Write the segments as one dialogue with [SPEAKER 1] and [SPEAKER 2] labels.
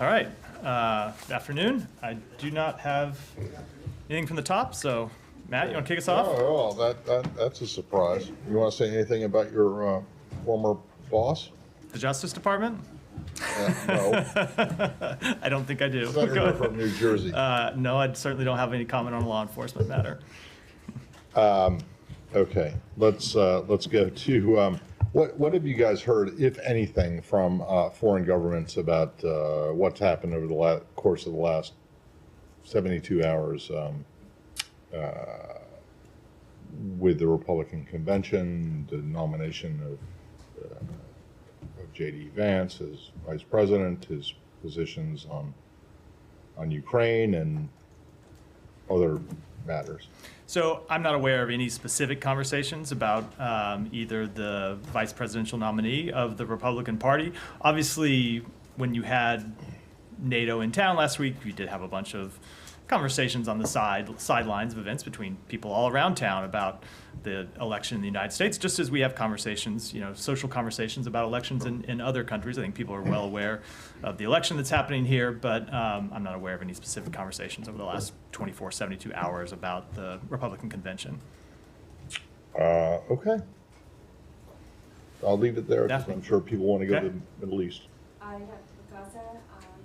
[SPEAKER 1] All right. Good afternoon. I do not have anything from the top, so Matt, you want to kick us off?
[SPEAKER 2] Oh, that's a surprise. You want to say anything about your former boss?
[SPEAKER 1] The Justice Department?
[SPEAKER 2] No.
[SPEAKER 1] I don't think I do.
[SPEAKER 2] Senator from New Jersey.
[SPEAKER 1] No, I certainly don't have any comment on a law enforcement matter.
[SPEAKER 2] Okay, let's go to what have you guys heard, if anything, from foreign governments about what's happened over the course of the last 72 hours with the Republican convention, the nomination of J.D. Vance as vice president, his positions on Ukraine and other matters?
[SPEAKER 1] So I'm not aware of any specific conversations about either the vice presidential nominee of the Republican Party. Obviously, when you had NATO in town last week, you did have a bunch of conversations on the sidelines of events between people all around town about the election in the United States, just as we have conversations, social conversations about elections in other countries. I think people are well aware of the election that's happening here, but I'm not aware of any specific conversations over the last 24, 72 hours about the Republican convention.
[SPEAKER 2] Okay. I'll leave it there because I'm sure people want to go to the Middle East.
[SPEAKER 3] I have to Gaza.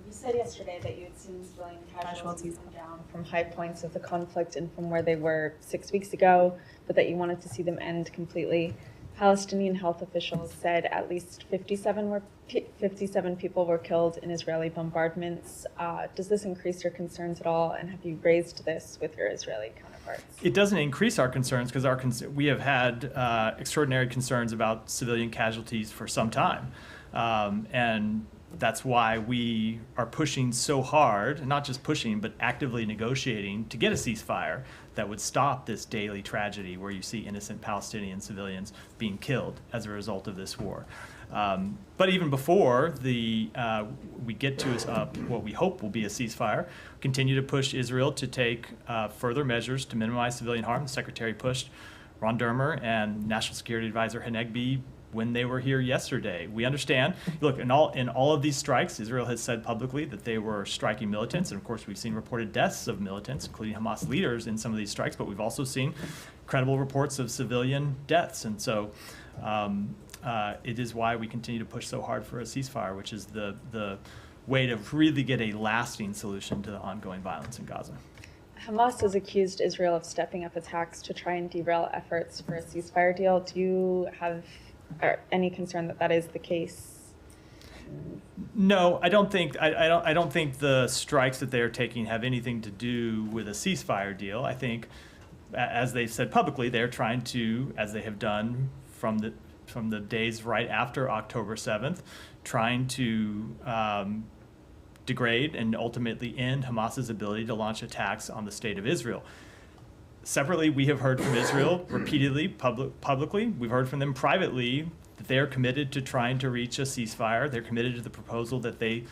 [SPEAKER 3] You said yesterday that you had seen civilian casualties come down from high points of the conflict and from where they were 6 weeks ago, but that you wanted to see them end completely. Palestinian health officials said at least 57 people were killed in Israeli bombardments. Does this increase your concerns at all, and have you raised this with your Israeli counterparts?
[SPEAKER 1] It doesn't increase our concerns because we have had extraordinary concerns about civilian casualties for some time. And that's why we are pushing so hard, not just pushing, but actively negotiating to get a ceasefire that would stop this daily tragedy where you see innocent Palestinian civilians being killed as a result of this war. But even before we get to what we hope will be a ceasefire, continue to push Israel to take further measures to minimize civilian harm. The Secretary pushed Ron Dermer and National Security Advisor Hanegbi when they were here yesterday. We understand. Look, in all of these strikes, Israel has said publicly that they were striking militants, and of course we've seen reported deaths of militants, including Hamas leaders in some of these strikes, but we've also seen credible reports of civilian deaths, and so it is why we continue to push so hard for a ceasefire, which is the way to really get a lasting solution to the ongoing violence in Gaza.
[SPEAKER 3] Hamas has accused Israel of stepping up attacks to try and derail efforts for a ceasefire deal. Do you have any concern that that is the case?
[SPEAKER 1] No, I don't think. I don't think the strikes that they are taking have anything to do with a ceasefire deal. I think, as they've said publicly, they're trying to, as they have done from the days right after October 7th, trying to degrade and ultimately end Hamas's ability to launch attacks on the state of Israel. Separately, we have heard from Israel repeatedly, publicly. We've heard from them privately that they are committed to trying to reach a ceasefire. They're committed to the proposal that they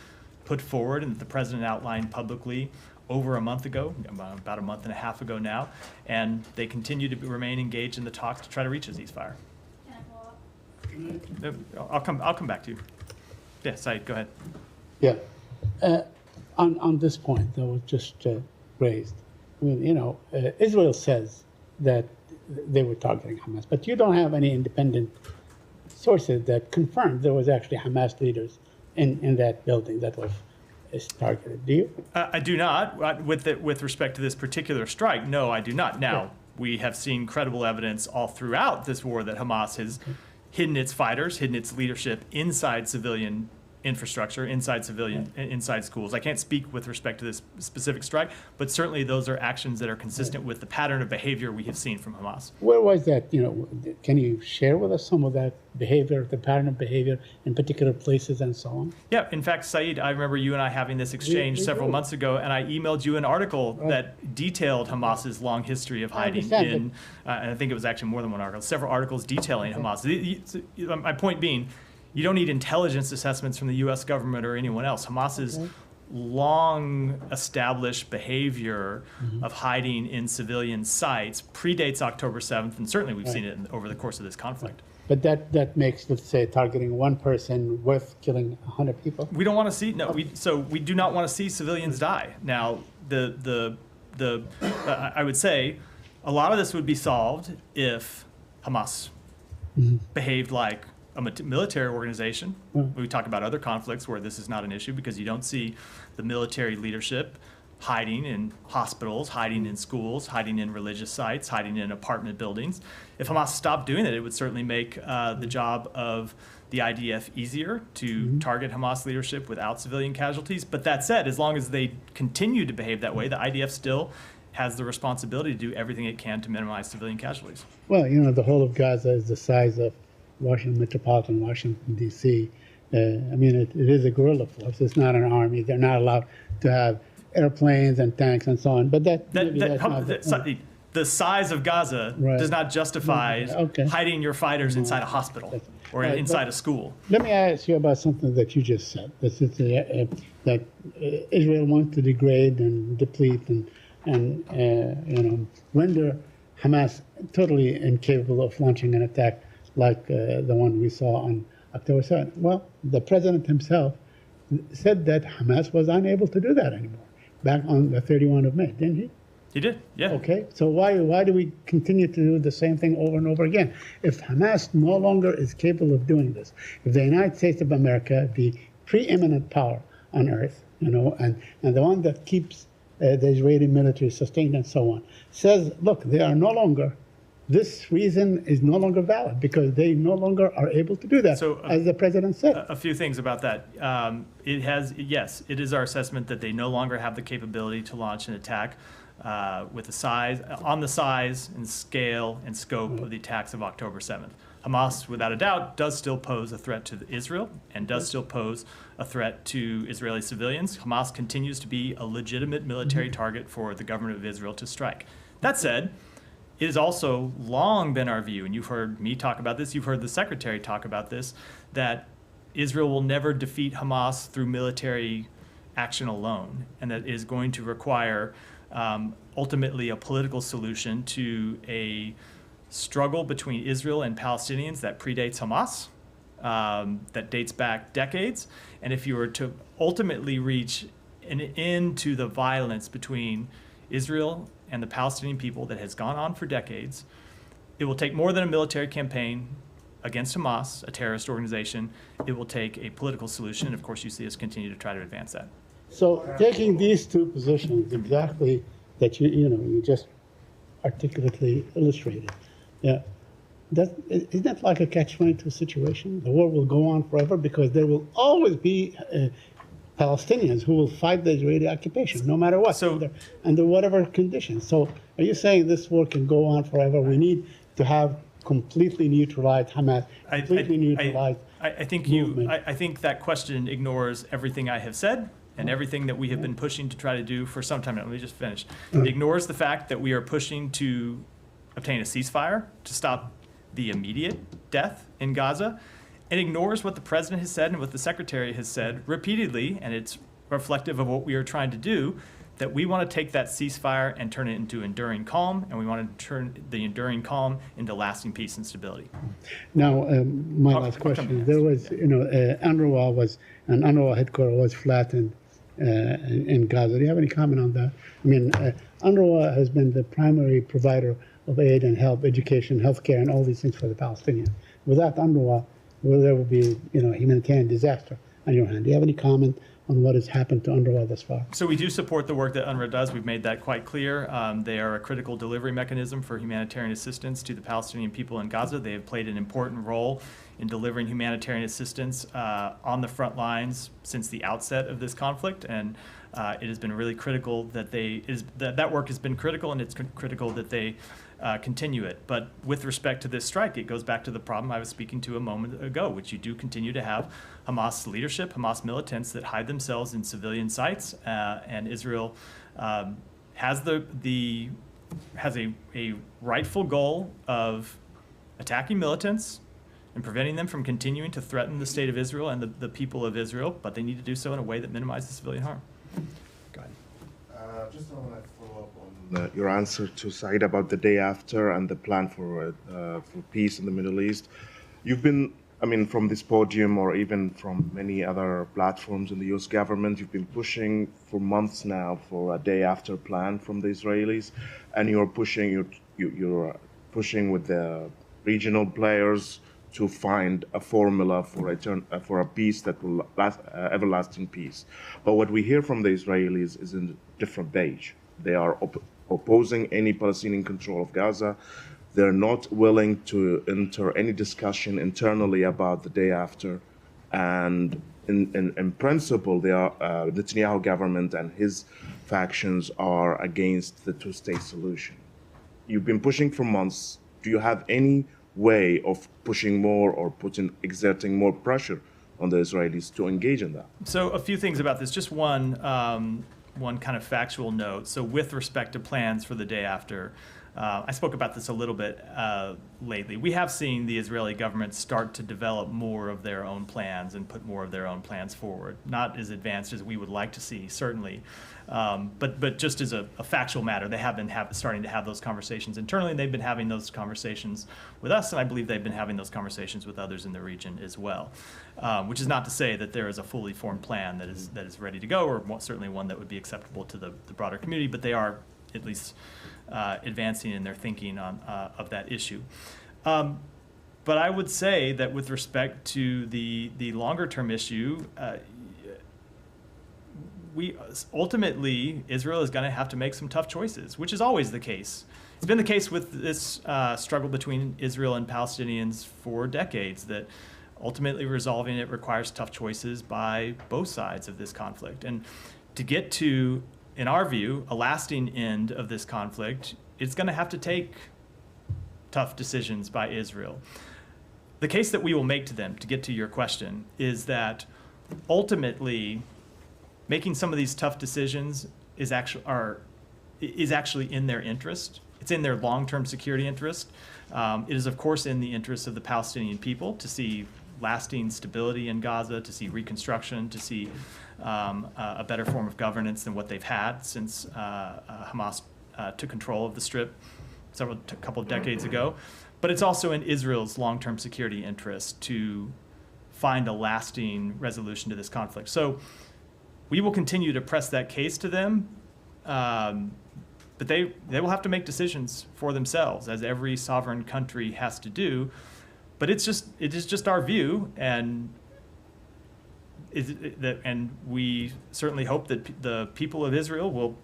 [SPEAKER 1] put forward and that the president outlined publicly over a month ago, about a month and a half ago now, and they continue to remain engaged in the talks to try to reach a ceasefire. I'll come back to you. Yeah, Said, go ahead.
[SPEAKER 4] Yeah, on this point that was just raised. I mean, Israel says that they were targeting Hamas, but you don't have any independent sources that confirmed there was actually Hamas leaders in that building that was targeted. Do you?
[SPEAKER 1] I do not. With respect to this particular strike, no, I do not. Now, we have seen credible evidence all throughout this war that Hamas has hidden its fighters, hidden its leadership inside civilian infrastructure, inside schools. I can't speak with respect to this specific strike, but certainly those are actions that are consistent with the pattern of behavior we have seen from Hamas.
[SPEAKER 4] Where was that? Can you share with us some of that behavior, the pattern of behavior in particular places and so on?
[SPEAKER 1] Yeah, in fact, Said, I remember you and I having this exchange several months ago, and I emailed you an article that detailed Hamas's long history of hiding and I think it was actually more than one article, several articles detailing Hamas. My point being, you don't need intelligence assessments from the U.S. government or anyone else. Hamas's long established behavior of hiding in civilian sites predates October 7th, and certainly we've seen it over the course of this conflict.
[SPEAKER 4] But that makes, let's say, targeting one person worth killing 100 people.
[SPEAKER 1] We don't want to see we do not want to see civilians die. Now, I would say a lot of this would be solved if Hamas behaved like a military organization. We talk about other conflicts where this is not an issue because you don't see the military leadership hiding in hospitals, hiding in schools, hiding in religious sites, hiding in apartment buildings. If Hamas stopped doing that, it would certainly make the job of the IDF easier to target Hamas leadership without civilian casualties. But that said, as long as they continue to behave that way, the IDF still has the responsibility to do everything it can to minimize civilian casualties.
[SPEAKER 4] Well, the whole of Gaza is the size of Washington, metropolitan Washington, D.C. It is a guerrilla force. It's not an army. They're not allowed to have airplanes and tanks and so on. But
[SPEAKER 1] the size of Gaza does not justify hiding your fighters inside a hospital or inside a school.
[SPEAKER 4] Let me ask you about something that you just said. That Israel wants to degrade and deplete and render Hamas totally incapable of launching an attack like the one we saw on October 7th. Well, the president himself said that Hamas was unable to do that anymore back on the 31st of May, didn't he?
[SPEAKER 1] He did, yeah.
[SPEAKER 4] Okay, so why do we continue to do the same thing over and over again? If Hamas no longer is capable of doing this, if the United States of America, the preeminent power on earth, and the one that keeps the Israeli military sustained and so on, says, look, they are no longer, this reason is no longer valid because they no longer are able to do that, as the president said.
[SPEAKER 1] A few things about that. It is our assessment that they no longer have the capability to launch an attack with the size and scale and scope of the attacks of October 7th. Hamas, without a doubt, does still pose a threat to Israel and does still pose a threat to Israeli civilians. Hamas continues to be a legitimate military target for the government of Israel to strike. That said, it has also long been our view, and you've heard me talk about this, you've heard the secretary talk about this, that Israel will never defeat Hamas through military action alone, and that is going to require ultimately a political solution to a struggle between Israel and Palestinians that predates Hamas, that dates back decades. And if you were to ultimately reach an end to the violence between Israel and the Palestinian people that has gone on for decades, it will take more than a military campaign against Hamas, a terrorist organization. It will take a political solution. And of course, you see us continue to try to advance that.
[SPEAKER 4] So taking these two positions exactly that you just articulately illustrated, isn't that like a catch-22 situation? The war will go on forever because there will always be Palestinians who will fight the Israeli occupation, no matter what, under whatever conditions. So are you saying this war can go on forever? We need to have completely neutralized Hamas, completely neutralized
[SPEAKER 1] I think
[SPEAKER 4] movement.
[SPEAKER 1] I think that question ignores everything I have said and everything that we have been pushing to try to do for some time now. Let me just finish. It ignores the fact that we are pushing to obtain a ceasefire to stop the immediate death in Gaza. It ignores what the president has said and what the secretary has said repeatedly, and it's reflective of what we are trying to do, that we want to take that ceasefire and turn it into enduring calm, and we want to turn the enduring calm into lasting peace and stability.
[SPEAKER 4] Now, my last question. There was, UNRWA headquarters was flattened in Gaza. Do you have any comment on that? I mean, UNRWA has been the primary provider of aid and help, education, healthcare, and all these things for the Palestinians. Without UNRWA, there would be, humanitarian disaster on your hand. Do you have any comment on what has happened to UNRWA thus far?
[SPEAKER 1] So we do support the work that UNRWA does. We've made that quite clear. They are a critical delivery mechanism for humanitarian assistance to the Palestinian people in Gaza. They have played an important role in delivering humanitarian assistance on the front lines since the outset of this conflict, and it has been really critical that that work has been critical, and it's critical that they continue it. But with respect to this strike, it goes back to the problem I was speaking to a moment ago, which you do continue to have Hamas leadership, Hamas militants that hide themselves in civilian sites, and Israel has a rightful goal of attacking militants and preventing them from continuing to threaten the state of Israel and the people of Israel, but they need to do so in a way that minimizes civilian harm. Go ahead.
[SPEAKER 5] Just want to follow up on your answer to Said about the day after and the plan for peace in the Middle East. You've been, I mean, from this podium or even from many other platforms in the US government, you've been pushing for months now for a day after plan from the Israelis, and you're pushing with the regional players to find a formula for a peace that will last, everlasting peace. But what we hear from the Israelis is in a different page. They are opposing any Palestinian control of Gaza. They're not willing to enter any discussion internally about the day after. And in principle, they are, Netanyahu government and his factions are against the two-state solution. You've been pushing for months. Do you have any way of pushing more or exerting more pressure on the Israelis to engage in that?
[SPEAKER 1] So a few things about this. Just one kind of factual note. So with respect to plans for the day after, I spoke about this a little bit lately. We have seen the Israeli government start to develop more of their own plans and put more of their own plans forward. Not as advanced as we would like to see, certainly. But just as a factual matter, they have been starting to have those conversations internally, and they've been having those conversations with us, and I believe they've been having those conversations with others in the region as well. Which is not to say that there is a fully formed plan that is ready to go, or certainly one that would be acceptable to the broader community, but they are at least advancing in their thinking of that issue. But I would say that with respect to the longer term issue, ultimately, Israel is going to have to make some tough choices, which is always the case. It's been the case with this struggle between Israel and Palestinians for decades, that ultimately resolving it requires tough choices by both sides of this conflict. And to get to, in our view, a lasting end of this conflict, it's going to have to take tough decisions by Israel. The case that we will make to them, to get to your question, is that ultimately making some of these tough decisions is actually in their interest. It's in their long-term security interest. It is, of course, in the interest of the Palestinian people to see lasting stability in Gaza, to see reconstruction, to see a better form of governance than what they've had since Hamas took control of the Strip a couple of decades ago. But it's also in Israel's long-term security interest to find a lasting resolution to this conflict. So we will continue to press that case to them, but they will have to make decisions for themselves, as every sovereign country has to do. But it is just our view, and we certainly hope that the people of Israel will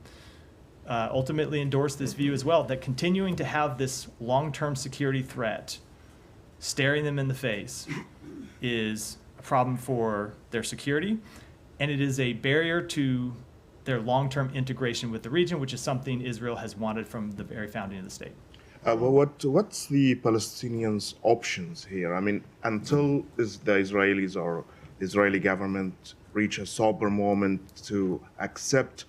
[SPEAKER 1] ultimately endorse this view as well, that continuing to have this long-term security threat staring them in the face is a problem for their security, and it is a barrier to their long-term integration with the region, which is something Israel has wanted from the very founding of the state.
[SPEAKER 5] Well, what's the Palestinians' options here? I mean, until the Israelis or the Israeli government reach a sober moment to accept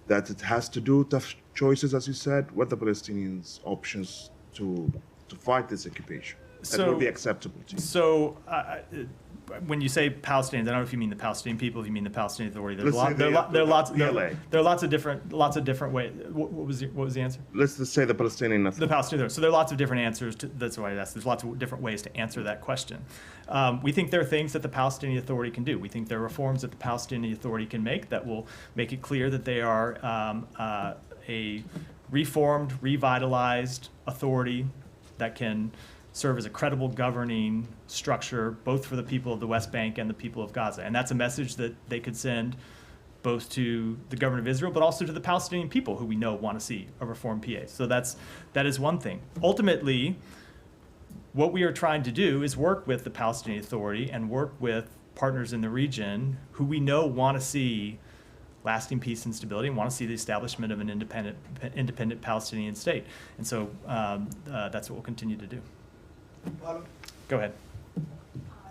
[SPEAKER 5] that it has to do tough choices, as you said, what are the Palestinians' options to fight this occupation that will be acceptable to you?
[SPEAKER 1] So when you say Palestinians, I don't know if you mean the Palestinian people, if you mean the Palestinian Authority. There are lots of different ways. What was the answer?
[SPEAKER 5] Let's just say the Palestinian Authority.
[SPEAKER 1] The Palestinian Authority. So there are lots of different answers. That's why I asked. There's lots of different ways to answer that question. We think there are things that the Palestinian Authority can do. We think there are reforms that the Palestinian Authority can make that will make it clear that they are a reformed, revitalized authority that can serve as a credible governing structure, both for the people of the West Bank and the people of Gaza. And that's a message that they could send both to the government of Israel, but also to the Palestinian people, who we know want to see a reformed PA. So that is one thing. Ultimately, what we are trying to do is work with the Palestinian Authority and work with partners in the region who we know want to see lasting peace and stability and want to see the establishment of an independent Palestinian state. And so that's what we'll continue to do. Go ahead.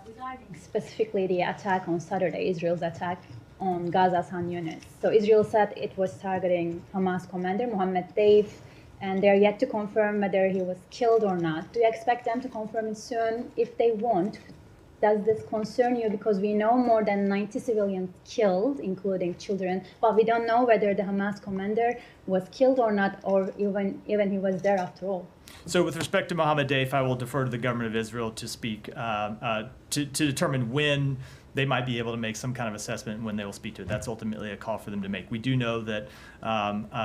[SPEAKER 6] Regarding specifically the attack on Saturday, Israel's attack on Gaza's Shen Yun. So Israel said it was targeting Hamas commander Mohammed Deif, and they're yet to confirm whether he was killed or not. Do you expect them to confirm it soon? If they won't, does this concern you? Because we know more than 90 civilians killed, including children, but we don't know whether the Hamas commander was killed or not, or even he was there after all.
[SPEAKER 1] So with respect to Mohammed Deif, I will defer to the government of Israel to speak, to determine when they might be able to make some kind of assessment and when they will speak to it. That's ultimately a call for them to make. We do know that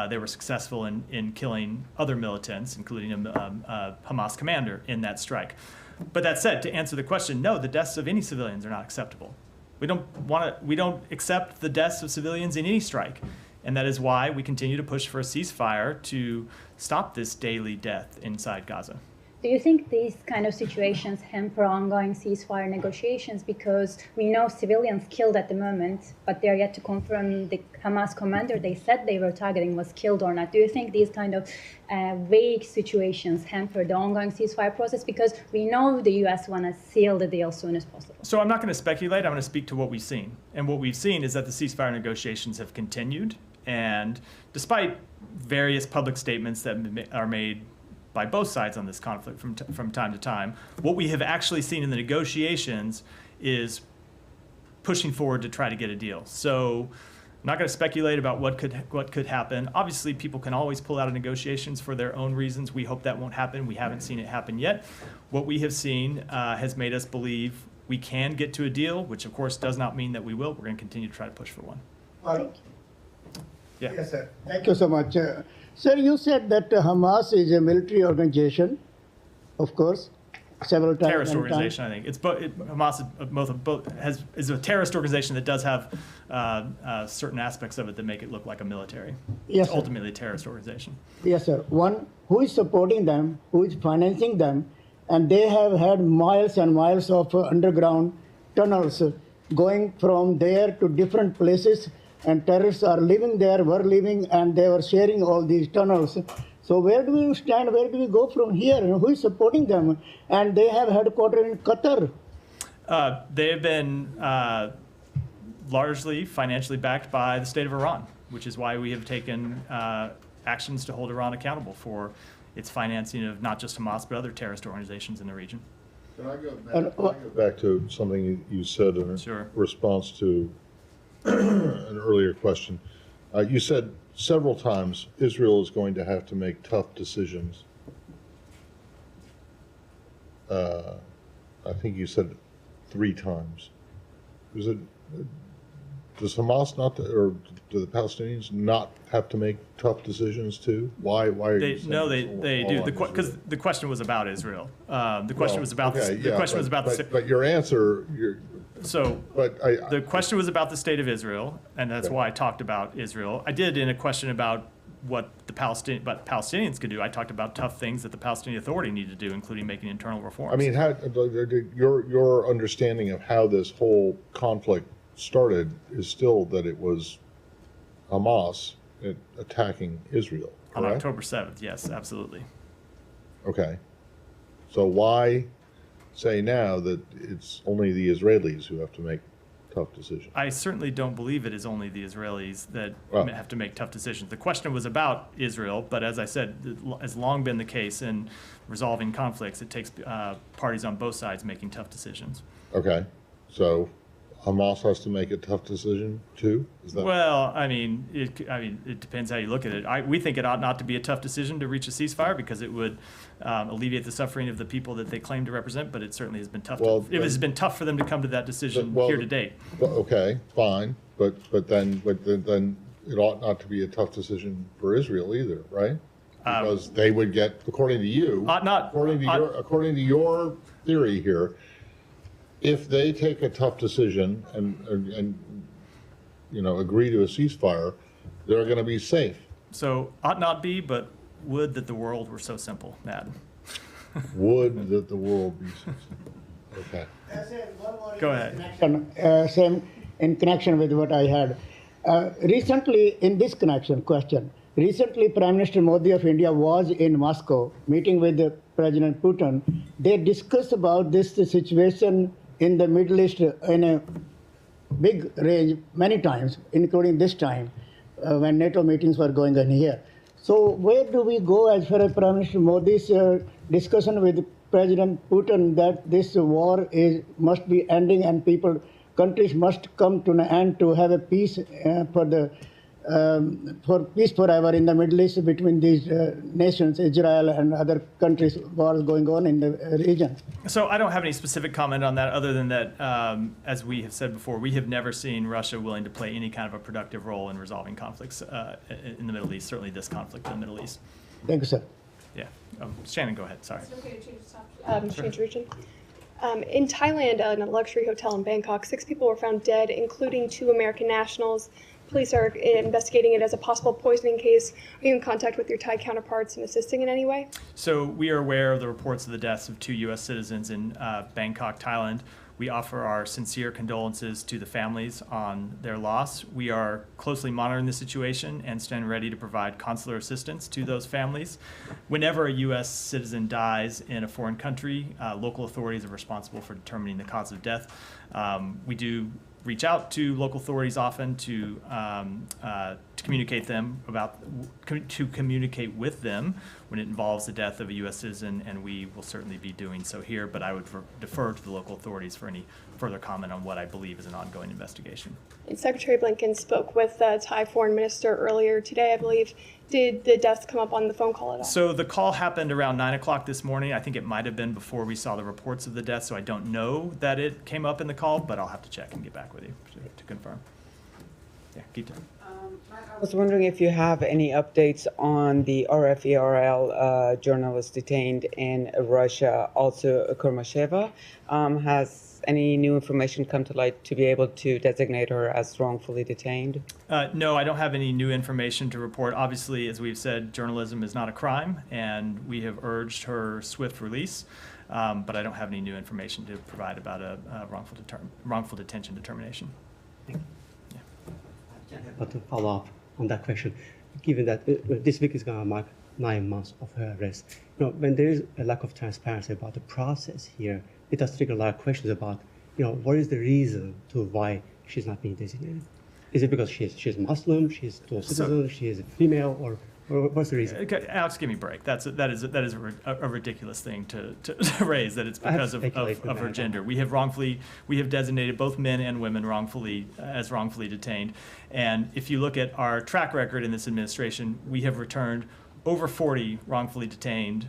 [SPEAKER 1] they were successful in killing other militants, including a Hamas commander in that strike. But that said, to answer the question, no, the deaths of any civilians are not acceptable. We don't accept the deaths of civilians in any strike. And that is why we continue to push for a ceasefire to stop this daily death inside Gaza.
[SPEAKER 6] Do you think these kind of situations hamper ongoing ceasefire negotiations? Because we know civilians killed at the moment, but they're yet to confirm the Hamas commander they said they were targeting was killed or not. Do you think these kind of vague situations hamper the ongoing ceasefire process? Because we know the U.S. want to seal the deal as soon as possible.
[SPEAKER 1] So I'm not going to speculate. I'm going to speak to what we've seen. And what we've seen is that the ceasefire negotiations have continued. And despite various public statements that are made by both sides on this conflict from time to time, what we have actually seen in the negotiations is pushing forward to try to get a deal. So I'm not going to speculate about what could happen. Obviously, people can always pull out of negotiations for their own reasons. We hope that won't happen. We haven't seen it happen yet. What we have seen has made us believe we can get to a deal, which of course does not mean that we will. We're going to continue to try to push for one.
[SPEAKER 6] Thank you.
[SPEAKER 1] Yeah.
[SPEAKER 7] Yes, sir. Thank you so much. Sir, you said that Hamas is a military organization, of course, several times.
[SPEAKER 1] Terrorist organization, I think. Hamas is a terrorist organization that does have certain aspects of it that make it look like a military.
[SPEAKER 7] Yes,
[SPEAKER 1] It's
[SPEAKER 7] sir.
[SPEAKER 1] ultimately a terrorist organization.
[SPEAKER 7] Yes, sir. One, who is supporting them, who is financing them, and they have had miles and miles of underground tunnels going from there to different places, and terrorists are living there, were living, and they were sharing all these tunnels. So where do we stand? Where do we go from here? Who is supporting them? And they have headquarters in Qatar.
[SPEAKER 1] They have been largely financially backed by the state of Iran, which is why we have taken actions to hold Iran accountable for its financing of not just Hamas, but other terrorist organizations in the region.
[SPEAKER 2] Can I go back to something you said in
[SPEAKER 1] Sure.
[SPEAKER 2] response to an earlier question? You said several times Israel is going to have to make tough decisions. I think you said 3 times. Does Hamas not, or do the Palestinians not have to make tough decisions too? Why are you saying
[SPEAKER 1] No,
[SPEAKER 2] it's
[SPEAKER 1] they
[SPEAKER 2] all
[SPEAKER 1] do.
[SPEAKER 2] on
[SPEAKER 1] Because
[SPEAKER 2] Israel?
[SPEAKER 1] the question was about Israel. The question was about
[SPEAKER 2] But your answer,
[SPEAKER 1] So
[SPEAKER 2] but
[SPEAKER 1] the question was about the state of Israel, and that's why I talked about Israel. I did in a question about what the Palestinians could do. I talked about tough things that the Palestinian Authority need to do, including making internal reforms.
[SPEAKER 2] I mean, your understanding of how this whole conflict started is still that it was Hamas attacking Israel,
[SPEAKER 1] on
[SPEAKER 2] correct?
[SPEAKER 1] October 7th, yes, absolutely.
[SPEAKER 2] Okay. So why say now that it's only the Israelis who have to make tough decisions?
[SPEAKER 1] I certainly don't believe it is only the Israelis that
[SPEAKER 2] Well-
[SPEAKER 1] have to make tough decisions. The question was about Israel, but as I said, it has long been the case in resolving conflicts. It takes parties on both sides making tough decisions.
[SPEAKER 2] Okay. So Hamas has to make a tough decision too? Is that?
[SPEAKER 1] Well, it depends how you look at it. We think it ought not to be a tough decision to reach a ceasefire because it would alleviate the suffering of the people that they claim to represent. But it certainly has been tough. It has been tough for them to come to that decision
[SPEAKER 2] Well,
[SPEAKER 1] here to date.
[SPEAKER 2] Well, okay, fine, but then it ought not to be a tough decision for Israel either, right? Because they would get, according to you,
[SPEAKER 1] Ought not.
[SPEAKER 2] according to your theory here, if they take a tough decision and agree to a ceasefire, they're going to be safe.
[SPEAKER 1] So ought not be, but would that the world were so simple, Matt.
[SPEAKER 2] Would that the world be safe. Okay.
[SPEAKER 1] Go ahead.
[SPEAKER 7] Same in connection with what I had. Recently, in this question, recently Prime Minister Modi of India was in Moscow meeting with President Putin. They discussed about this situation in the Middle East in a big range many times, including this time when NATO meetings were going on here. So where do we go as far as Prime Minister Modi's discussion with President Putin that this war must be ending and countries must come to an end to have a peace for peace forever in the Middle East between these nations, Israel and other countries, wars going on in the region.
[SPEAKER 1] So I don't have any specific comment on that other than that, as we have said before, we have never seen Russia willing to play any kind of a productive role in resolving conflicts in the Middle East, certainly this conflict in the Middle East.
[SPEAKER 7] Thank you, sir.
[SPEAKER 1] Yeah. Shannon, go ahead. Sorry.
[SPEAKER 8] Is it okay to change the topic? Change region. In Thailand, in a luxury hotel in Bangkok, 6 people were found dead, including 2 American nationals. Police are investigating it as a possible poisoning case. Are you in contact with your Thai counterparts and assisting in any way?
[SPEAKER 1] So we are aware of the reports of the deaths of 2 U.S. citizens in Bangkok, Thailand. We offer our sincere condolences to the families on their loss. We are closely monitoring the situation and stand ready to provide consular assistance to those families. Whenever a U.S. citizen dies in a foreign country, local authorities are responsible for determining the cause of death. We do reach out to local authorities often to communicate with them when it involves the death of a U.S. citizen, and we will certainly be doing so here. But I would defer to the local authorities for any further comment on what I believe is an ongoing investigation.
[SPEAKER 8] And Secretary Blinken spoke with the Thai foreign minister earlier today, I believe. Did the deaths come up on the phone call at all?
[SPEAKER 1] So the call happened around 9 o'clock this morning. I think it might have been before we saw the reports of the death, so I don't know that it came up in the call, but I'll have to check and get back with you to confirm. Yeah, keep going.
[SPEAKER 9] I was wondering if you have any updates on the RFERL journalist detained in Russia, also Kurmasheva. Has any new information come to light to be able to designate her as wrongfully detained?
[SPEAKER 1] No, I don't have any new information to report. Obviously, as we've said, journalism is not a crime, and we have urged her swift release. But I don't have any new information to provide about a wrongful detention determination.
[SPEAKER 10] But to follow up on that question, given that this week is going to mark 9 months of her arrest, when there is a lack of transparency about the process here, it does trigger a lot of questions about, what is the reason to why she's not being designated? Is it because she's Muslim, she's dual citizen, she is a female, or what's the reason?
[SPEAKER 1] Okay, Alex, give me a break. That is a ridiculous thing to raise, that it's because of her gender. We have designated both men and women as wrongfully detained. And if you look at our track record in this administration, we have returned over 40 wrongfully detained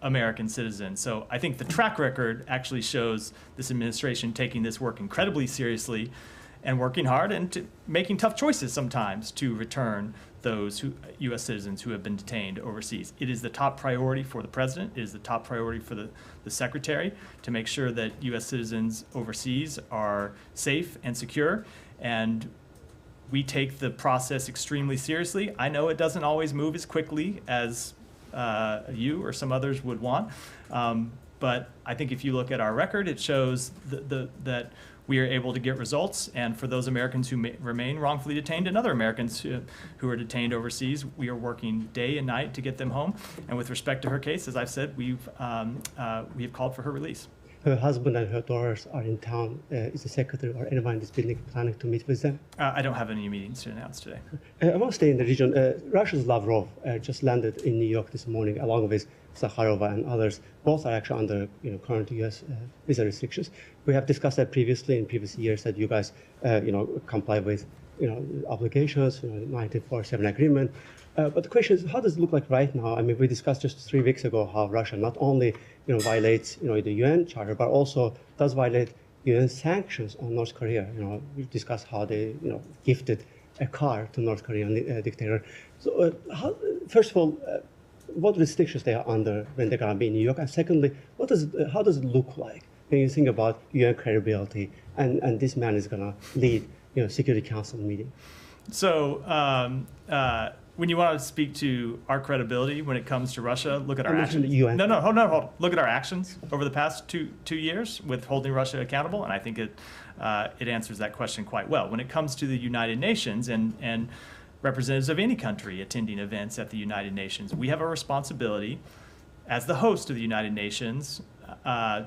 [SPEAKER 1] American citizens. So I think the track record actually shows this administration taking this work incredibly seriously and working hard and making tough choices sometimes to return those U.S. citizens who have been detained overseas. It is the top priority for the president. It is the top priority for the secretary to make sure that U.S. citizens overseas are safe and secure. And we take the process extremely seriously. I know it doesn't always move as quickly as you or some others would want. But I think if you look at our record, it shows that we are able to get results. And for those Americans who remain wrongfully detained and other Americans who are detained overseas, we are working day and night to get them home. And with respect to her case, as I've said, we have called for her release.
[SPEAKER 10] Her husband and her daughters are in town. Is the secretary or anyone in this building planning to meet with them?
[SPEAKER 1] I don't have any meetings to announce today.
[SPEAKER 10] I want to stay in the region. Russia's Lavrov just landed in New York this morning, along with Zakharova and others. Both are actually under current U.S. visa restrictions. We have discussed that previously in previous years, that you guys comply with obligations, 1947 agreement. But the question is, how does it look like right now? I mean, we discussed just 3 weeks ago how Russia not only violates the UN Charter, but also does violate UN sanctions on North Korea. We discussed how they gifted a car to North Korean dictator. So first of all, what restrictions they are under when they're going to be in New York, and secondly, how does it look like when you think about UN credibility and this man is going to lead Security Council meeting?
[SPEAKER 1] So when you want to speak to our credibility when it comes to Russia, look at our actions.
[SPEAKER 10] UN.
[SPEAKER 1] No, hold on. Look at our actions over the past two years with holding Russia accountable, and I think it answers that question quite well. When it comes to the United Nations and representatives of any country attending events at the United Nations, we have a responsibility as the host of the United Nations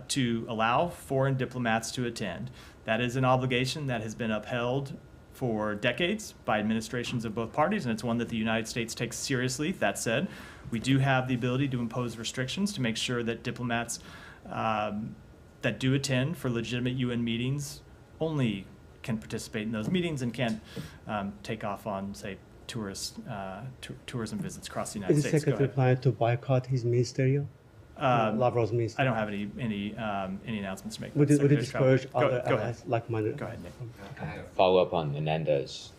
[SPEAKER 1] to allow foreign diplomats to attend. That is an obligation that has been upheld for decades by administrations of both parties, and it's one that the United States takes seriously. That said, we do have the ability to impose restrictions to make sure that diplomats that do attend for legitimate UN meetings only can participate in those meetings and can't take off on, say, tourism visits across the United
[SPEAKER 10] Is the
[SPEAKER 1] States.
[SPEAKER 10] Secretary planning to boycott his ministerial? Lavrov's ministry?
[SPEAKER 1] I don't have any announcements to make.
[SPEAKER 10] Would it
[SPEAKER 1] Secretary's travel.
[SPEAKER 10] discourage
[SPEAKER 1] Go
[SPEAKER 10] other
[SPEAKER 1] ahead.
[SPEAKER 10] allies like-minded?
[SPEAKER 1] Go ahead, Nick.
[SPEAKER 11] Follow up on Menendez,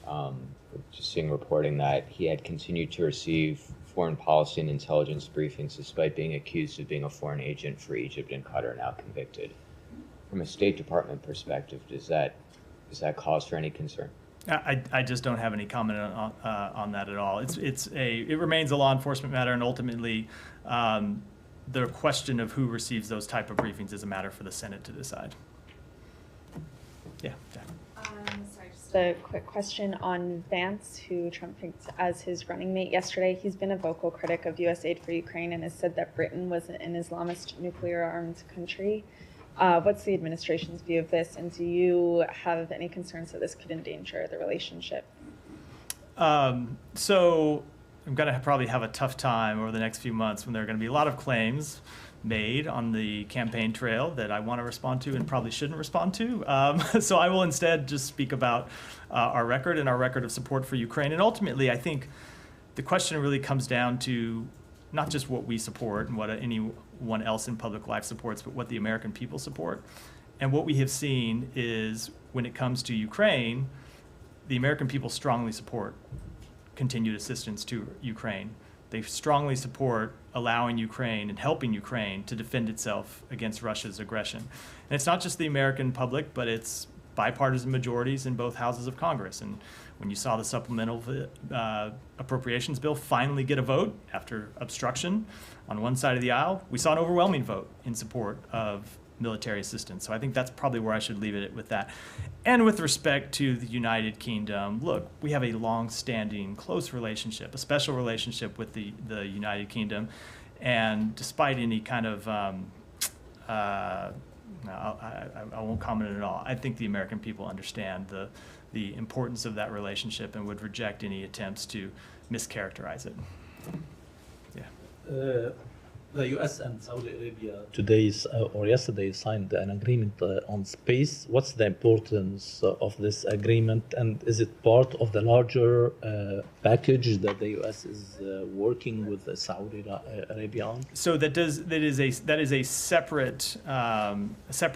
[SPEAKER 11] just seeing reporting that he had continued to receive foreign policy and intelligence briefings despite being accused of being a foreign agent for Egypt and Qatar, now convicted. From a State Department perspective, is that cause for any concern?
[SPEAKER 1] I just don't have any comment on that at all. It remains a law enforcement matter, and ultimately, the question of who receives those type of briefings is a matter for the Senate to decide. Yeah, Jack.
[SPEAKER 3] Sorry, just a quick question on Vance, who Trump picked as his running mate yesterday. He's been a vocal critic of U.S. aid for Ukraine and has said that Britain was an Islamist nuclear-armed country. What's the administration's view of this, and do you have any concerns that this could endanger the relationship?
[SPEAKER 1] So I'm going to probably have a tough time over the next few months when there are going to be a lot of claims made on the campaign trail that I want to respond to and probably shouldn't respond to. So I will instead just speak about our record and our record of support for Ukraine. And ultimately, I think the question really comes down to not just what we support and what anyone else in public life supports, but what the American people support. And what we have seen is when it comes to Ukraine, the American people strongly support continued assistance to Ukraine. They strongly support allowing Ukraine and helping Ukraine to defend itself against Russia's aggression. And it's not just the American public, but it's bipartisan majorities in both houses of Congress. And when you saw the supplemental appropriations bill finally get a vote after obstruction on one side of the aisle, we saw an overwhelming vote in support of military assistance. So I think that's probably where I should leave it with that. And with respect to the United Kingdom, look, we have a long-standing, close relationship, a special relationship with the United Kingdom. And despite any kind of, I won't comment at all. I think the American people understand the importance of that relationship and would reject any attempts to mischaracterize it. Yeah.
[SPEAKER 12] The U.S. and Saudi Arabia today or yesterday signed an agreement on space. What's the importance of this agreement, and is it part of the larger package that the U.S. is working with Saudi Arabia on?
[SPEAKER 1] So that is a separate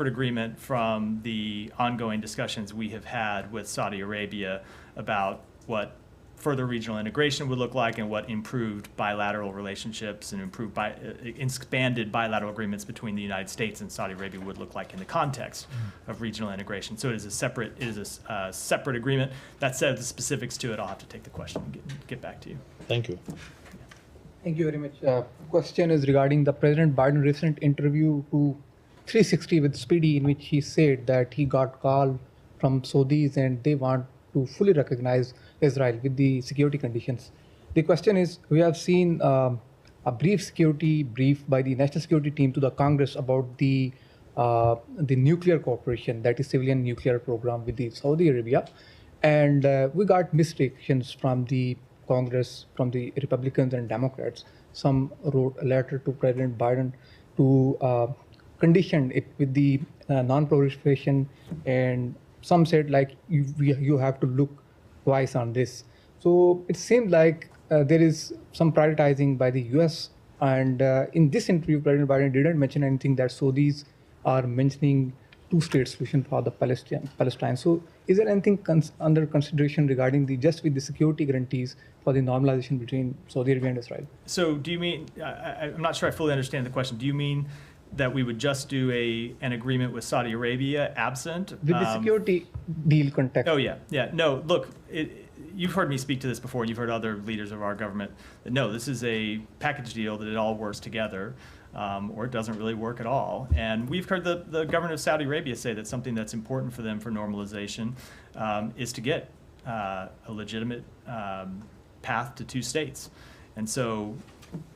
[SPEAKER 1] agreement from the ongoing discussions we have had with Saudi Arabia about what further regional integration would look like and what improved bilateral relationships and expanded bilateral agreements between the United States and Saudi Arabia would look like in the context of regional integration. So it is a separate agreement. That said, the specifics to it, I'll have to take the question and get back to you.
[SPEAKER 12] Thank you.
[SPEAKER 13] Thank you very much. Question is regarding the President Biden recent interview to 360 with Speedy, in which he said that he got call from Saudis and they want to fully recognize Israel with the security conditions. The question is, we have seen a brief security brief by the National Security Team to the Congress about the nuclear cooperation, that is civilian nuclear program with the Saudi Arabia. And we got mixed reactions from the Congress, from the Republicans and Democrats. Some wrote a letter to President Biden to condition it with the non-proliferation, and some said like you have to look twice on this. So it seemed like there is some prioritizing by the US, and in this interview President Biden didn't mention anything that Saudis are mentioning two-state solution for the Palestine. So is there anything under consideration regarding just with the security guarantees for the normalization between Saudi Arabia and Israel?
[SPEAKER 1] So do you mean, I'm not sure I fully understand the question. Do you mean that we would just do an agreement with Saudi Arabia absent?
[SPEAKER 13] With the security deal context.
[SPEAKER 1] Oh, yeah. No, look, you've heard me speak to this before, and you've heard other leaders of our government, that no, this is a package deal, that it all works together, or it doesn't really work at all. And we've heard the government of Saudi Arabia say that something that's important for them for normalization is to get a legitimate path to two states. And so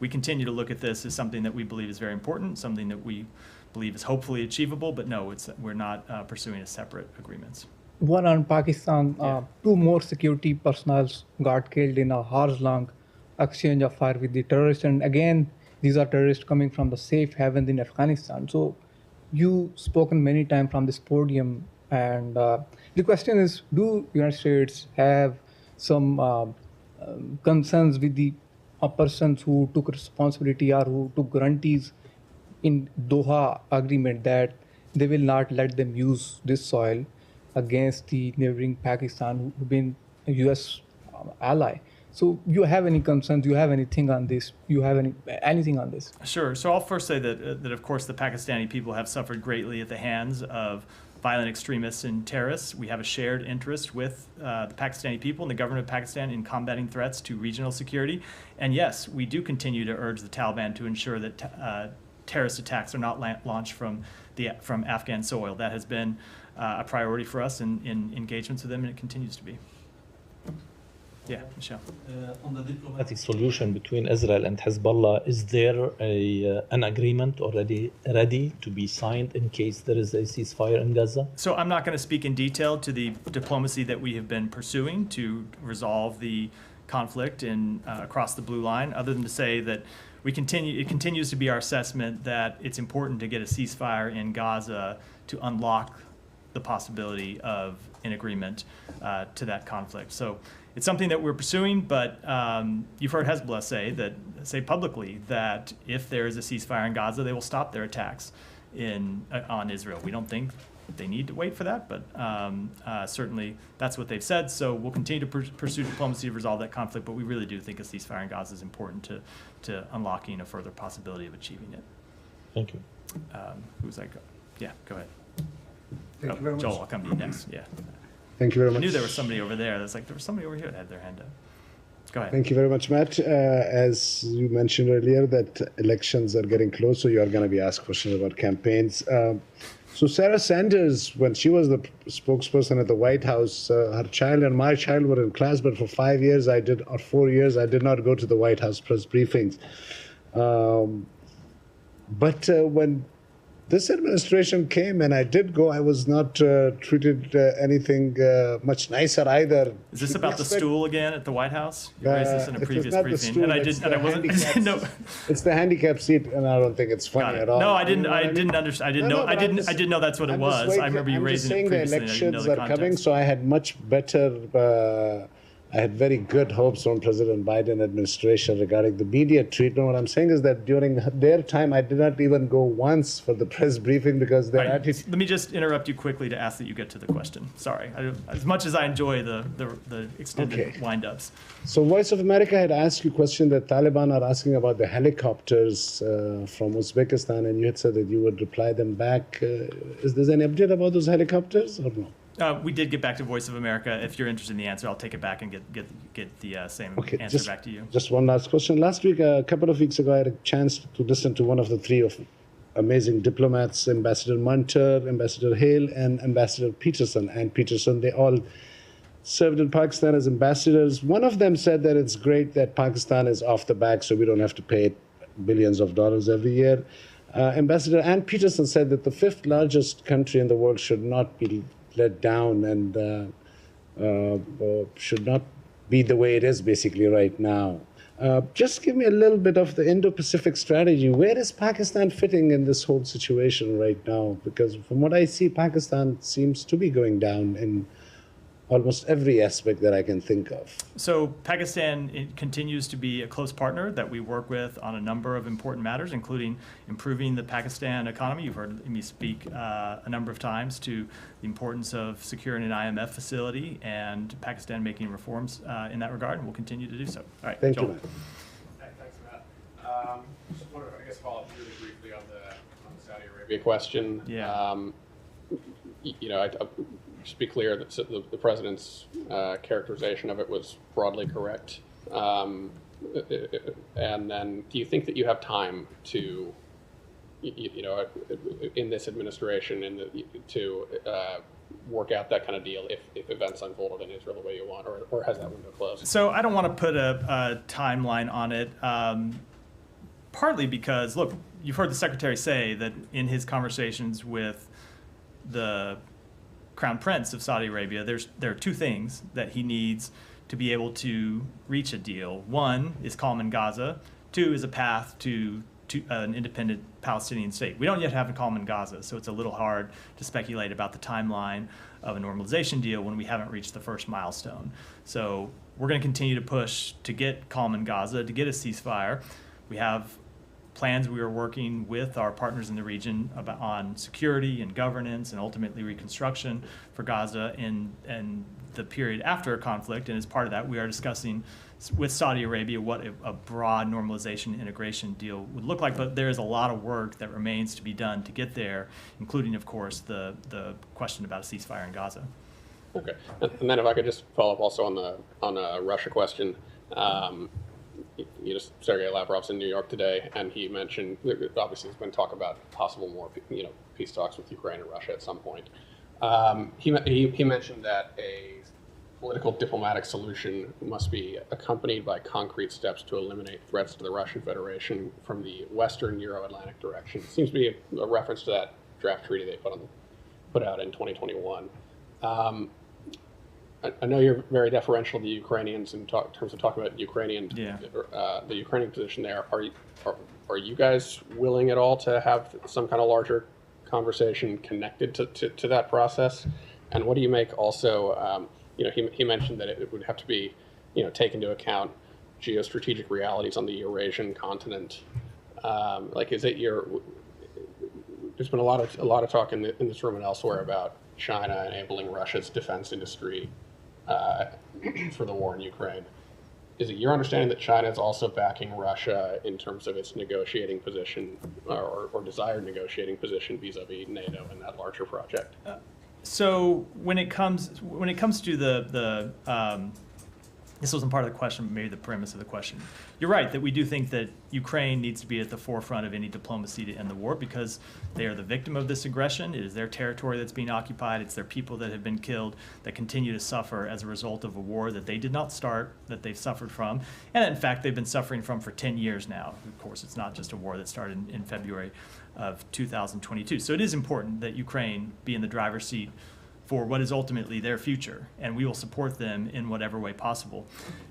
[SPEAKER 1] we continue to look at this as something that we believe is very important, something that we believe is hopefully achievable, but no, we're not pursuing a separate agreements.
[SPEAKER 13] one on Pakistan, two more security personnel got killed in a hours-long exchange of fire with the terrorists. And again, these are terrorists coming from the safe havens in Afghanistan. So you've spoken many times from this podium. And the question is, do United States have some concerns with the persons who took responsibility or who took guarantees in Doha agreement that they will not let them use this soil against the neighboring Pakistan, who've been a U.S. ally? So you have any concerns? You have anything on this? You have anything on this?
[SPEAKER 1] Sure. So I'll first say that of course the Pakistani people have suffered greatly at the hands of violent extremists and terrorists. We have a shared interest with the Pakistani people and the government of Pakistan in combating threats to regional security. And yes, we do continue to urge the Taliban to ensure that terrorist attacks are not launched from Afghan soil. That has been a priority for us in engagements with them, and it continues to be. Yeah, Michelle.
[SPEAKER 12] On the diplomatic solution between Israel and Hezbollah, is there an agreement already ready to be signed in case there is a ceasefire in Gaza?
[SPEAKER 1] So I'm not going to speak in detail to the diplomacy that we have been pursuing to resolve the conflict across the blue line, other than to say that it continues to be our assessment that it's important to get a ceasefire in Gaza to unlock the possibility of an agreement to that conflict. So it's something that we're pursuing, but you've heard Hezbollah say publicly that if there is a ceasefire in Gaza, they will stop their attacks on Israel. We don't think they need to wait for that, but certainly that's what they've said. So we'll continue to pursue diplomacy to resolve that conflict, but we really do think a ceasefire in Gaza is important to unlocking a further possibility of achieving it.
[SPEAKER 12] Thank you.
[SPEAKER 1] Who's that? Yeah, go ahead.
[SPEAKER 14] Thank you very much.
[SPEAKER 1] Joel, I'll come to you next. Yeah.
[SPEAKER 14] Thank you very much.
[SPEAKER 1] I knew there was somebody over there. There was somebody over here that had their hand up. Go ahead.
[SPEAKER 14] Thank you very much, Matt. As you mentioned earlier, that elections are getting close, so you are going to be asked questions about campaigns. So Sarah Sanders, when she was the spokesperson at the White House, her child and my child were in class, but for 4 years I did not go to the White House press briefings. But when this administration came and I did go, I was not treated anything much nicer either.
[SPEAKER 1] Is this about the stool again at the White House? You raised this in a previous briefing,
[SPEAKER 14] stool,
[SPEAKER 1] and I didn't know.
[SPEAKER 14] It's the handicap seat, and I don't think it's funny at all.
[SPEAKER 1] No, I didn't understand. I didn't know that's what it was. I remember you raising it previously.
[SPEAKER 14] The elections are coming, so I had much better. I had very good hopes from President Biden administration regarding the media treatment. What I'm saying is that during their time, I did not even go once for the press briefing because their attitude.
[SPEAKER 1] Let me just interrupt you quickly to ask that you get to the question. Sorry. As much as I enjoy the extended wind-ups.
[SPEAKER 14] So Voice of America had asked you a question that Taliban are asking about the helicopters from Uzbekistan, and you had said that you would reply them back. Is there any update about those helicopters or no?
[SPEAKER 1] We did get back to Voice of America. If you're interested in the answer, I'll take it back and get the same answer back to you.
[SPEAKER 14] Just one last question. Last week, a couple of weeks ago, I had a chance to listen to one of the three amazing diplomats, Ambassador Munter, Ambassador Hale, and Ambassador Peterson. And Peterson, they all served in Pakistan as ambassadors. One of them said that it's great that Pakistan is off the back, so we don't have to pay billions of dollars every year. Ambassador Ann Peterson said that the fifth largest country in the world should not be let down and should not be the way it is basically right now. Just give me a little bit of the Indo-Pacific strategy. Where is Pakistan fitting in this whole situation right now? Because from what I see, Pakistan seems to be going down in almost every aspect that I can think of.
[SPEAKER 1] So Pakistan continues to be a close partner that we work with on a number of important matters, including improving the Pakistan economy. You've heard me speak a number of times to the importance of securing an IMF facility and Pakistan making reforms in that regard, and we'll continue to do so. All right,
[SPEAKER 14] Thank
[SPEAKER 1] Joel.
[SPEAKER 14] you, Matt.
[SPEAKER 15] Thanks, Matt. Just want to, I guess, follow up really briefly on the Saudi Arabia question.
[SPEAKER 1] Yeah.
[SPEAKER 15] Just be clear that the president's characterization of it was broadly correct. And then, do you think that you have time to, in this administration, to work out that kind of deal if events unfolded in Israel the way you want, or has that window closed?
[SPEAKER 1] So I don't want to put a timeline on it, partly because, look, you've heard the secretary say that in his conversations with the Crown Prince of Saudi Arabia, there are two things that he needs to be able to reach a deal. One is calm in Gaza. Two is a path to an independent Palestinian state. We don't yet have a calm in Gaza, so it's a little hard to speculate about the timeline of a normalization deal when we haven't reached the first milestone. So we're going to continue to push to get calm in Gaza, to get a ceasefire. We have plans we are working with our partners in the region on security and governance and ultimately reconstruction for Gaza in the period after a conflict. And as part of that, we are discussing with Saudi Arabia what a broad normalization integration deal would look like. But there is a lot of work that remains to be done to get there, including, of course, the question about a ceasefire in Gaza.
[SPEAKER 15] Okay, and then if I could just follow up also on the Russia question. Sergei Lavrov's in New York today, and he mentioned, obviously there's been talk about possible more, peace talks with Ukraine and Russia at some point. He mentioned that a political diplomatic solution must be accompanied by concrete steps to eliminate threats to the Russian Federation from the Western Euro-Atlantic direction. It seems to be a reference to that draft treaty they put out in 2021. I know you're very deferential to the Ukrainians in terms of talking about the Ukrainian position there. Are you guys willing at all to have some kind of larger conversation connected to that process? And what do you make also? He mentioned that it would have to be, take into account geostrategic realities on the Eurasian continent. There's been a lot of talk in this room and elsewhere about China enabling Russia's defense industry for the war in Ukraine. Is it your understanding that China is also backing Russia in terms of its negotiating position or desired negotiating position vis-a-vis NATO in that larger project?
[SPEAKER 1] So when it comes to the this wasn't part of the question, but maybe the premise of the question. You're right that we do think that Ukraine needs to be at the forefront of any diplomacy to end the war because they are the victim of this aggression. It is their territory that's being occupied. It's their people that have been killed, that continue to suffer as a result of a war that they did not start, that they've suffered from, and in fact they've been suffering from for 10 years now. Of course, it's not just a war that started in February of 2022. So it is important that Ukraine be in the driver's seat for what is ultimately their future, and we will support them in whatever way possible.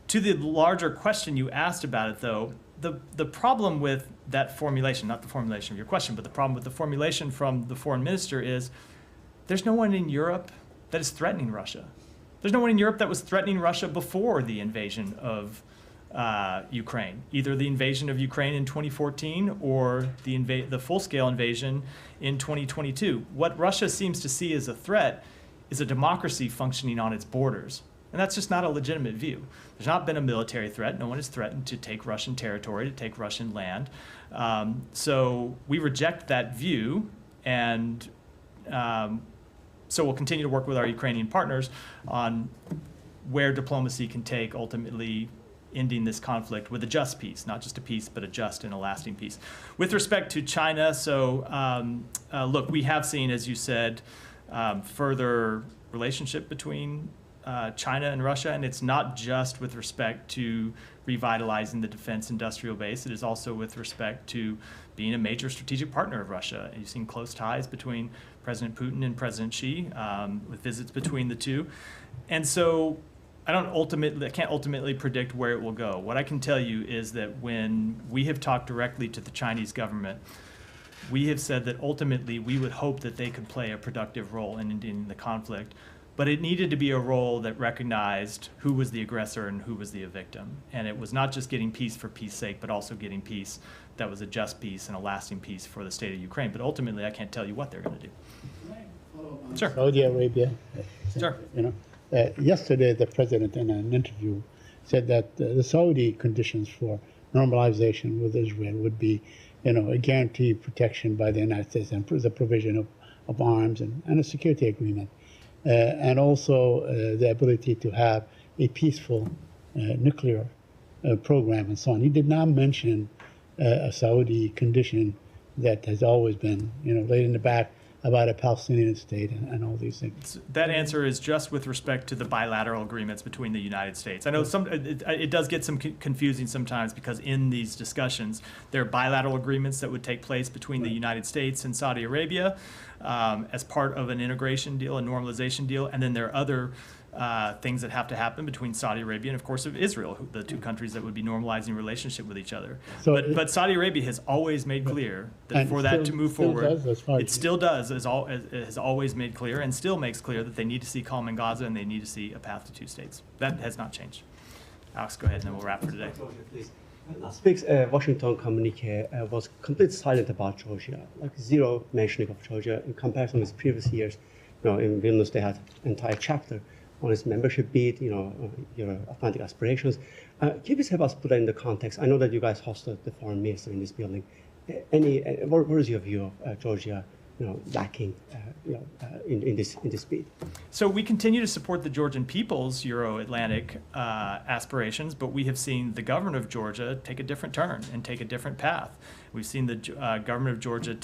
[SPEAKER 1] To the larger question you asked about it, though, the problem with that formulation, not the formulation of your question, but the problem with the formulation from the foreign minister is there's no one in Europe that is threatening Russia. There's no one in Europe that was threatening Russia before the invasion of Ukraine, either the invasion of Ukraine in 2014 or the full-scale invasion in 2022. What Russia seems to see as a threat is a democracy functioning on its borders. And that's just not a legitimate view. There's not been a military threat. No one has threatened to take Russian territory, to take Russian land. So we reject that view, and so we'll continue to work with our Ukrainian partners on where diplomacy can take ultimately ending this conflict with a just peace, not just a peace, but a just and a lasting peace. With respect to China, look, we have seen, as you said, further relationship between China and Russia, and it's not just with respect to revitalizing the defense industrial base. It is also with respect to being a major strategic partner of Russia. You've seen close ties between President Putin and President Xi, with visits between the two. And so I can't ultimately predict where it will go. What I can tell you is that when we have talked directly to the Chinese government, we have said that ultimately we would hope that they could play a productive role in ending the conflict, but it needed to be a role that recognized who was the aggressor and who was the victim. And it was not just getting peace for peace sake, but also getting peace that was a just peace and a lasting peace for the state of Ukraine. But ultimately, I can't tell you what they're going to do. Sure.
[SPEAKER 4] Saudi Arabia.
[SPEAKER 1] Sure.
[SPEAKER 4] Yesterday, the president in an interview said that the Saudi conditions for normalization with Israel would be a guaranteed protection by the United States and the provision of arms and a security agreement. And also the ability to have a peaceful nuclear program and so on. He did not mention a Saudi condition that has always been, laid in the back about a Palestinian state and all these things.
[SPEAKER 1] That answer is just with respect to the bilateral agreements between the United States. I know it does get some confusing sometimes because in these discussions, there are bilateral agreements that would take place between the United States and Saudi Arabia as part of an integration deal, a normalization deal, and then there are other things that have to happen between Saudi Arabia and, of course, of Israel, the two countries that would be normalizing relationship with each other.
[SPEAKER 4] So
[SPEAKER 1] but Saudi Arabia has always made clear that for that to move forward, it still does, has always made clear and still makes clear that they need to see calm in Gaza and they need to see a path to two states. That has not changed. Alex, go ahead and then we'll wrap for today.
[SPEAKER 10] Last week's Washington communique was completely silent about Georgia, like zero mentioning of Georgia in comparison with previous years. In Vilnius they had an entire chapter on its membership bid, your Atlantic aspirations. Can you please help us put that in the context? I know that you guys hosted the foreign minister in this building. What is your view of Georgia, lacking, in this bid?
[SPEAKER 1] So we continue to support the Georgian people's Euro-Atlantic aspirations, but we have seen the government of Georgia take a different turn and take a different path. We've seen the government of Georgia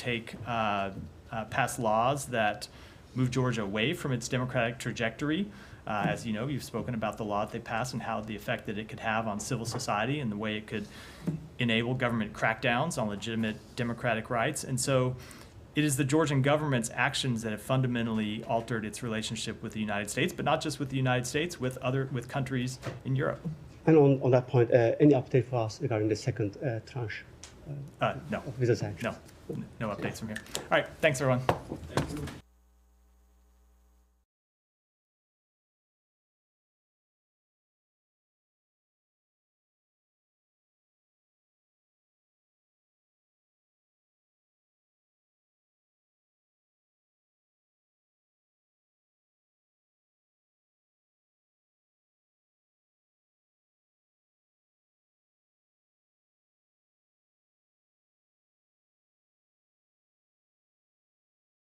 [SPEAKER 1] pass laws that move Georgia away from its democratic trajectory. As you know, you've spoken about the law that they passed and how the effect that it could have on civil society and the way it could enable government crackdowns on legitimate democratic rights. And so it is the Georgian government's actions that have fundamentally altered its relationship with the United States, but not just with the United States, with countries in Europe.
[SPEAKER 10] And on that point, any update for us regarding the second tranche?
[SPEAKER 1] No.
[SPEAKER 10] Of visa sanctions?
[SPEAKER 1] No updates from here. All right, thanks everyone.